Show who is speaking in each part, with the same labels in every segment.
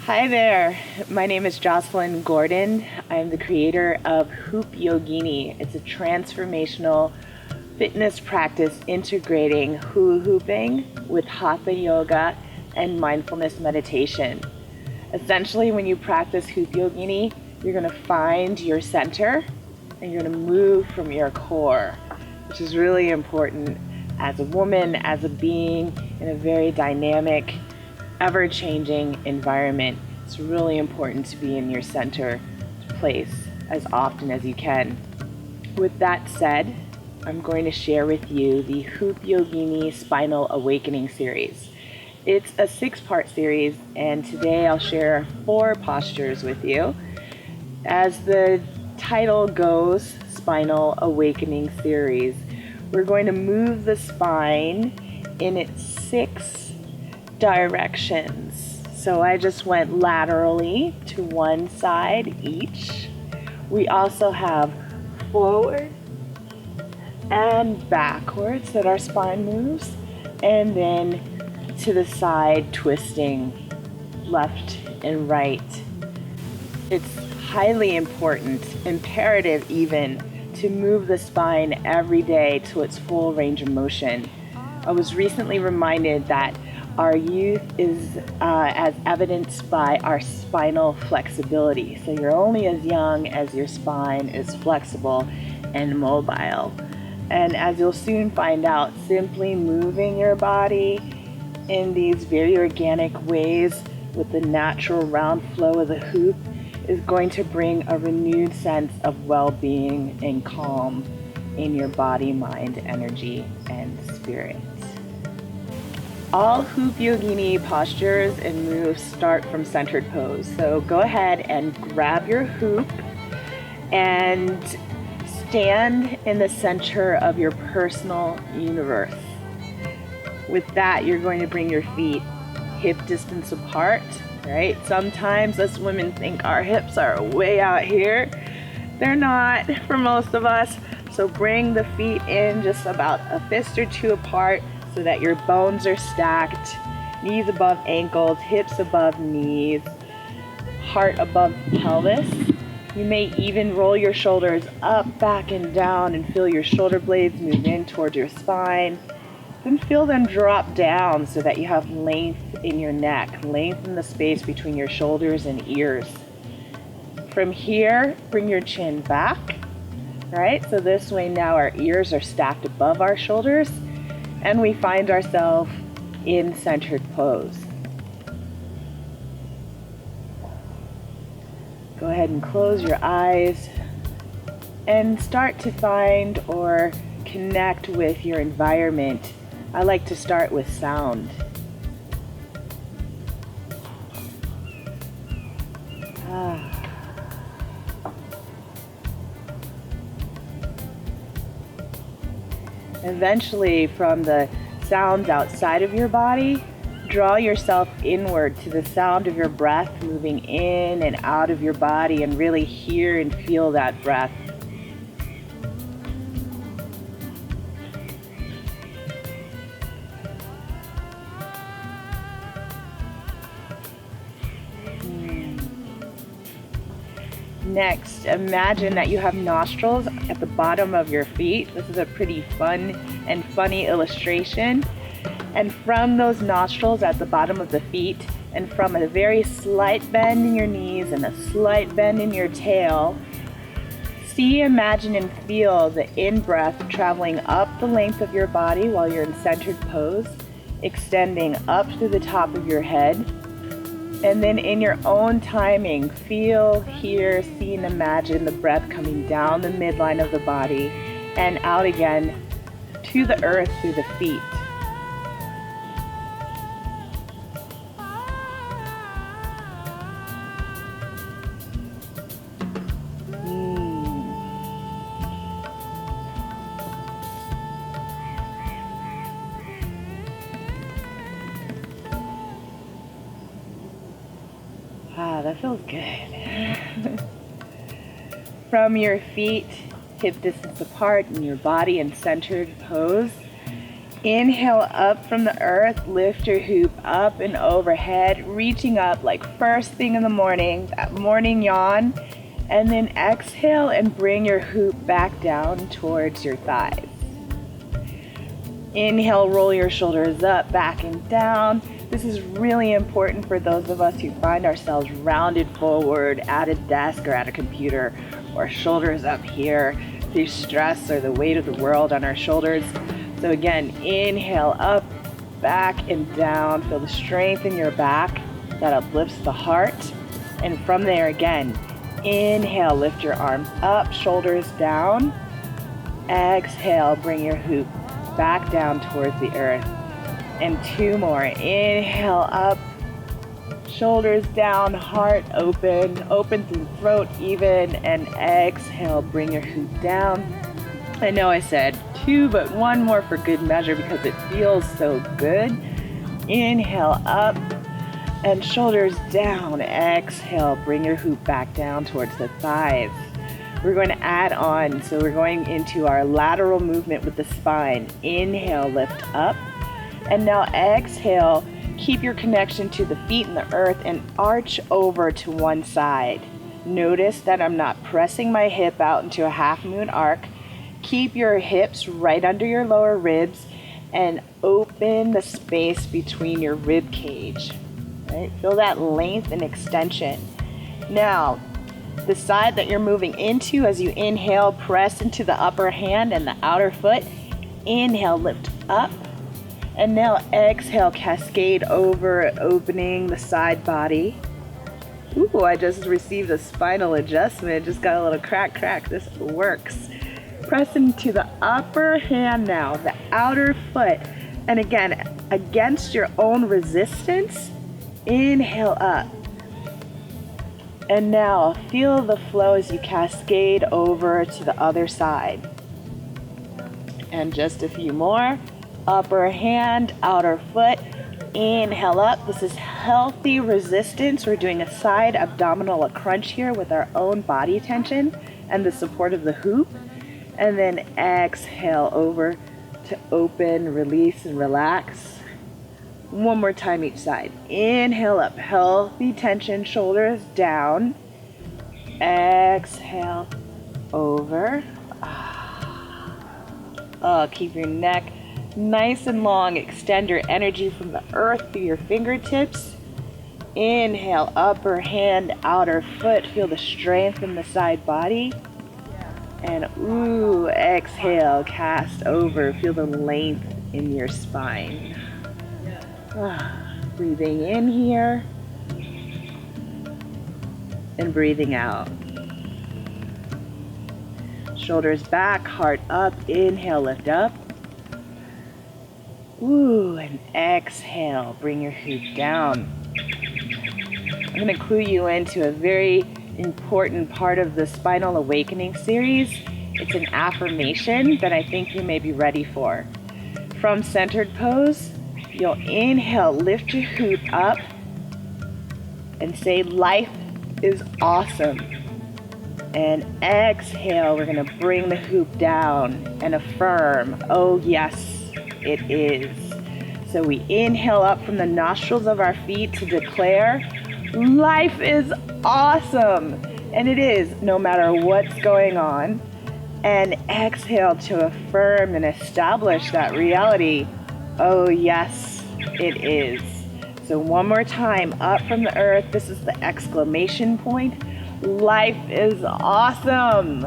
Speaker 1: Hi there, my name is Jocelyn Gordon. I'm the creator of HoopYogini. It's a transformational fitness practice integrating hula hooping with hatha yoga and mindfulness meditation. Essentially, when you practice HoopYogini, you're going to find your center and you're going to move from your core, which is really important as a woman, as a being in a very dynamic, ever-changing environment. It's really important to be in your center place as often as you can. With that said, I'm going to share with you the HoopYogini Spinal Awakening Series. It's a 6-part series, and today I'll share 4 postures with you. As the title goes, Spinal Awakening Series, we're going to move the spine in its 6 directions. So I just went laterally to one side each. We also have forward and backwards that our spine moves, and then to the side, twisting left and right. It's highly important, imperative even, to move the spine every day to its full range of motion. I was recently reminded that our youth is as evidenced by our spinal flexibility. So you're only as young as your spine is flexible and mobile. And as you'll soon find out, simply moving your body in these very organic ways with the natural round flow of the hoop is going to bring a renewed sense of well-being and calm in your body, mind, energy, and spirit. All HoopYogini postures and moves start from centered pose. So go ahead and grab your hoop and stand in the center of your personal universe. With that, you're going to bring your feet hip distance apart, right? Sometimes us women think our hips are way out here. They're not for most of us. So bring the feet in just about a fist or 2 apart so that your bones are stacked, knees above ankles, hips above knees, heart above pelvis. You may even roll your shoulders up, back, and down and feel your shoulder blades move in towards your spine. Then feel them drop down so that you have length in your neck, length in the space between your shoulders and ears. From here, bring your chin back, right? So this way now our ears are stacked above our shoulders and we find ourselves in centered pose. Go ahead and close your eyes and start to find or connect with your environment. I like to start with sound. Eventually, from the sounds outside of your body, draw yourself inward to the sound of your breath moving in and out of your body, and really hear and feel that breath. Next, imagine that you have nostrils at the bottom of your feet. This is a pretty fun and funny illustration. And from those nostrils at the bottom of the feet, and from a very slight bend in your knees and a slight bend in your tail, see, imagine, and feel the in-breath traveling up the length of your body while you're in centered pose, extending up through the top of your head. And then in your own timing, feel, hear, see, and imagine the breath coming down the midline of the body and out again to the earth through the feet. Wow, that feels good. From your feet, hip distance apart, in your body in centered pose, Inhale up from the earth, lift your hoop up and overhead, reaching up like first thing in the morning, that morning yawn. And then exhale and bring your hoop back down towards your thighs. Inhale, roll your shoulders up, back and down. This is really important for those of us who find ourselves rounded forward at a desk or at a computer, or shoulders up here through stress or the weight of the world on our shoulders. So again, inhale up, back and down. Feel the strength in your back that uplifts the heart. And from there again, inhale, lift your arms up, shoulders down. Exhale, bring your hoop back down towards the earth. And two more. Inhale up, shoulders down, heart open, open through throat even. And exhale, bring your hoop down. I know I said two, but one more for good measure because it feels so good. Inhale up and shoulders down. Exhale, bring your hoop back down towards the thighs. We're going to add on, so we're going into our lateral movement with the spine. Inhale, lift up. And now exhale, keep your connection to the feet and the earth and arch over to one side. Notice that I'm not pressing my hip out into a half moon arc. Keep your hips right under your lower ribs and open the space between your rib cage. Right? Feel that length and extension. Now, the side that you're moving into as you inhale, press into the upper hand and the outer foot. Inhale, lift up. And now exhale, cascade over, opening the side body. Ooh, I just received a spinal adjustment. Just got a little crack. This works. Press into the upper hand now, the outer foot. And again, against your own resistance, inhale up. And now feel the flow as you cascade over to the other side. And just a few more. Upper hand, outer foot. Inhale up. This is healthy resistance. We're doing a side abdominal crunch here with our own body tension and the support of the hoop. And then exhale over to open, release, and relax. One more time each side. Inhale up, healthy tension, shoulders down. Exhale over. Keep your neck nice and long. Extend your energy from the earth through your fingertips. Inhale, upper hand, outer foot. Feel the strength in the side body. And ooh, exhale, cast over. Feel the length in your spine. Breathing in here and breathing out. Shoulders back, heart up. Inhale, lift up. Ooh, and exhale, bring your hoop down. I'm going to clue you into a very important part of the Spinal Awakening Series. It's an affirmation that I think you may be ready for. From centered pose, you'll inhale, lift your hoop up, and say, life is awesome. And exhale, we're going to bring the hoop down and affirm, oh yes, it is. So we inhale up from the nostrils of our feet to declare, life is awesome. And it is, no matter what's going on. And exhale to affirm and establish that reality. Oh yes, it is. So one more time, up from the earth. This is the exclamation point. Life is awesome.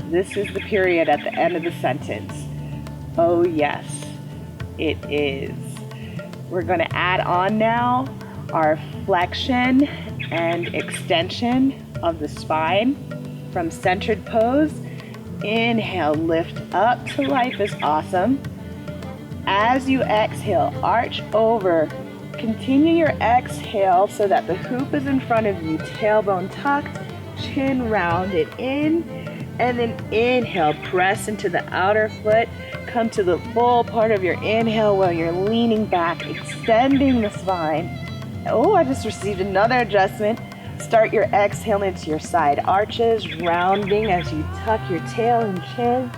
Speaker 1: This is the period at the end of the sentence. Oh yes, it is. We're going to add on now our flexion and extension of the spine from centered pose. Inhale, lift up to life is awesome. As you exhale, arch over. Continue your exhale so that the hoop is in front of you, tailbone tucked, chin rounded in, and then inhale, press into the outer foot. Come to the full part of your inhale while you're leaning back, extending the spine. Oh, I just received another adjustment. Start your exhale into your side arches, rounding as you tuck your tail and chin.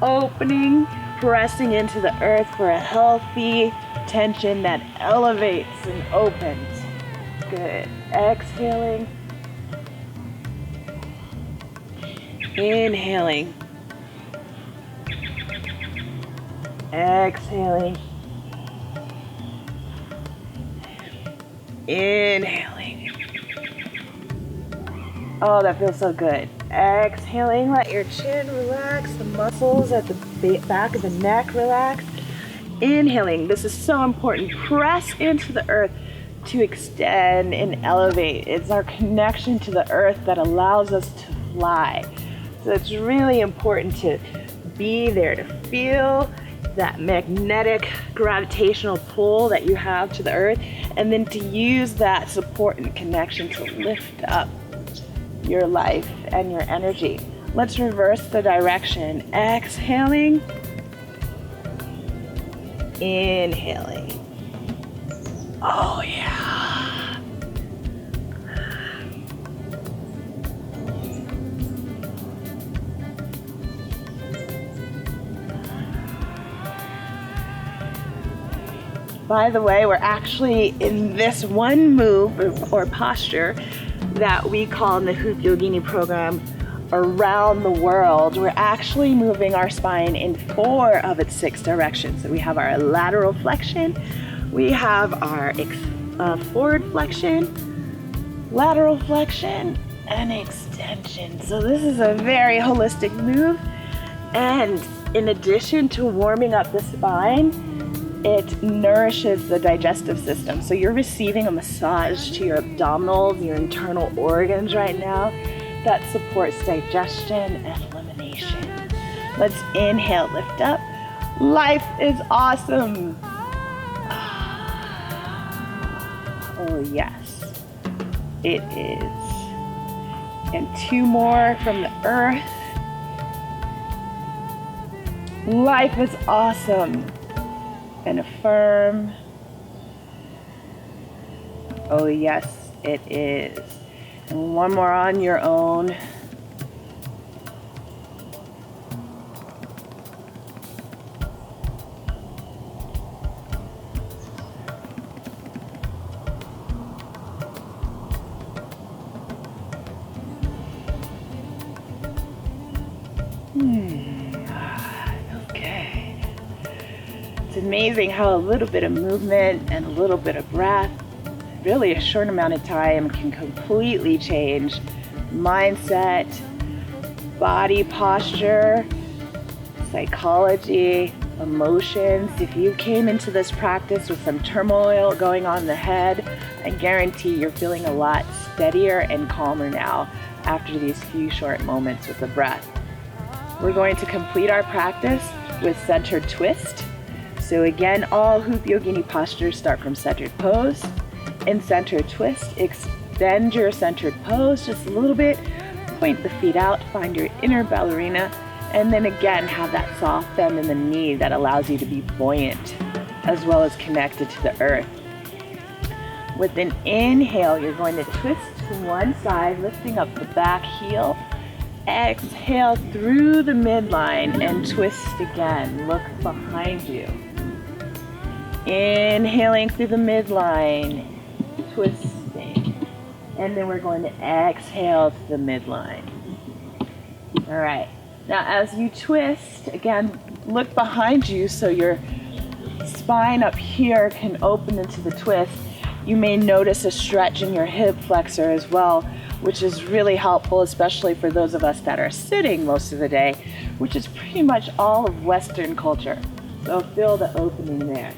Speaker 1: Opening, pressing into the earth for a healthy tension that elevates and opens. Good. Exhaling. Inhaling. Exhaling. Inhaling. Oh, that feels so good. Exhaling, let your chin relax, the muscles at the back of the neck relax. Inhaling, this is so important. Press into the earth to extend and elevate. It's our connection to the earth that allows us to fly. So it's really important to be there, to feel that magnetic gravitational pull that you have to the earth, and then to use that support and connection to lift up your life and your energy. Let's reverse the direction. Exhaling. Inhaling. Oh yeah. By the way, we're actually in this one move or posture that we call in the HoopYogini program around the world. We're actually moving our spine in 4 of its 6 directions. So we have our lateral flexion, we have our forward flexion, lateral flexion, and extension. So this is a very holistic move. And in addition to warming up the spine, it nourishes the digestive system. So you're receiving a massage to your abdominals, your internal organs right now that supports digestion and elimination. Let's inhale, lift up. Life is awesome. Oh yes, it is. And 2 more from the earth. Life is awesome. And affirm. Oh yes, it is. And 1 more on your own. Okay. It's amazing how a little bit of movement and a little bit of breath, really a short amount of time, can completely change mindset, body posture, psychology, emotions. If you came into this practice with some turmoil going on in the head, I guarantee you're feeling a lot steadier and calmer now after these few short moments with the breath. We're going to complete our practice with centered twist. So again, all HoopYogini postures start from centered pose. In centered twist, extend your centered pose just a little bit, point the feet out, find your inner ballerina, and then again have that soft bend in the knee that allows you to be buoyant as well as connected to the earth. With an inhale, you're going to twist to one side, lifting up the back heel. Exhale through the midline and twist again. Look behind you. Inhaling through the midline, twisting. And then we're going to exhale to the midline. All right. Now as you twist, again, look behind you so your spine up here can open into the twist. You may notice a stretch in your hip flexor as well, which is really helpful, especially for those of us that are sitting most of the day, which is pretty much all of Western culture. So feel the opening there.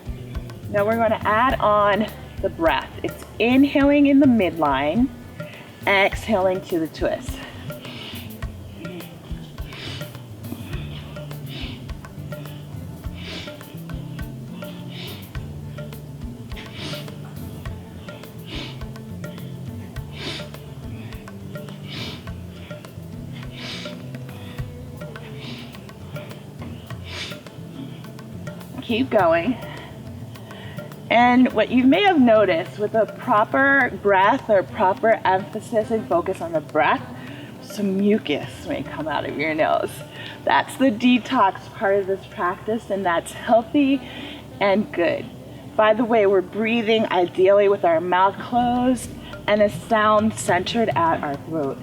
Speaker 1: Now we're going to add on the breath. It's inhaling in the midline, exhaling to the twist. Keep going. And what you may have noticed with a proper breath or proper emphasis and focus on the breath, some mucus may come out of your nose. That's the detox part of this practice, and that's healthy and good. By the way, we're breathing ideally with our mouth closed and a sound centered at our throat.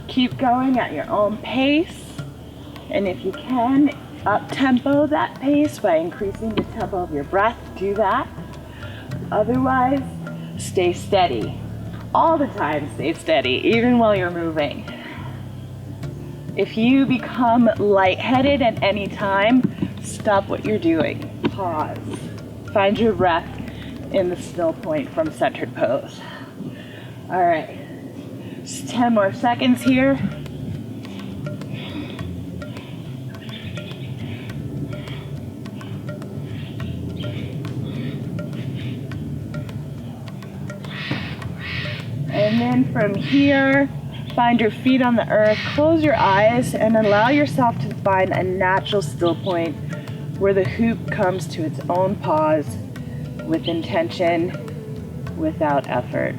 Speaker 1: Keep going at your own pace, and if you can, up-tempo that pace by increasing the tempo of your breath. Do that. Otherwise, stay steady. All the time, stay steady, even while you're moving. If you become lightheaded at any time, stop what you're doing. Pause. Find your breath in the still point from centered pose. All right. Just 10 more seconds here. And then from here, find your feet on the earth, close your eyes, and allow yourself to find a natural still point where the hoop comes to its own pause with intention, without effort.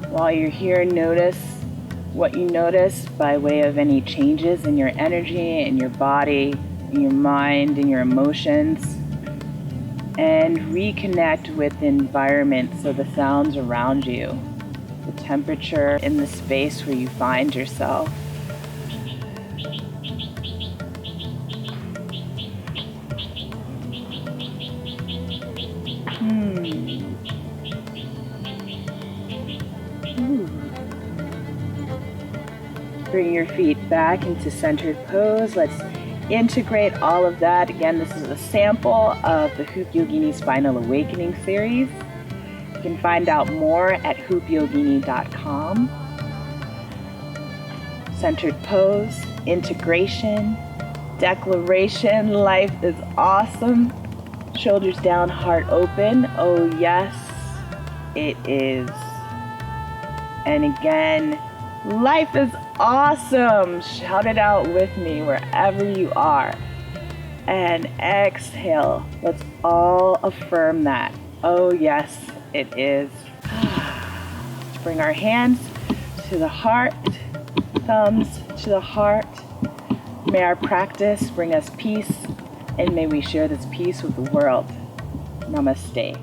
Speaker 1: While you're here, notice what you notice by way of any changes in your energy, in your body, in your mind, in your emotions, and reconnect with the environment, so the sounds around you, the temperature in the space where you find yourself. Bring your feet back into centered pose. Let's integrate all of that. Again, this is a sample of the HoopYogini Spinal Awakening Series. You can find out more at HoopYogini.com. Centered pose, integration, declaration, life is awesome. Shoulders down, heart open. Oh yes, it is. And again, life is awesome. Shout it out with me wherever you are. And exhale. Let's all affirm that. Oh yes, it is. Let's bring our hands to the heart, thumbs to the heart. May our practice bring us peace, and may we share this peace with the world. Namaste.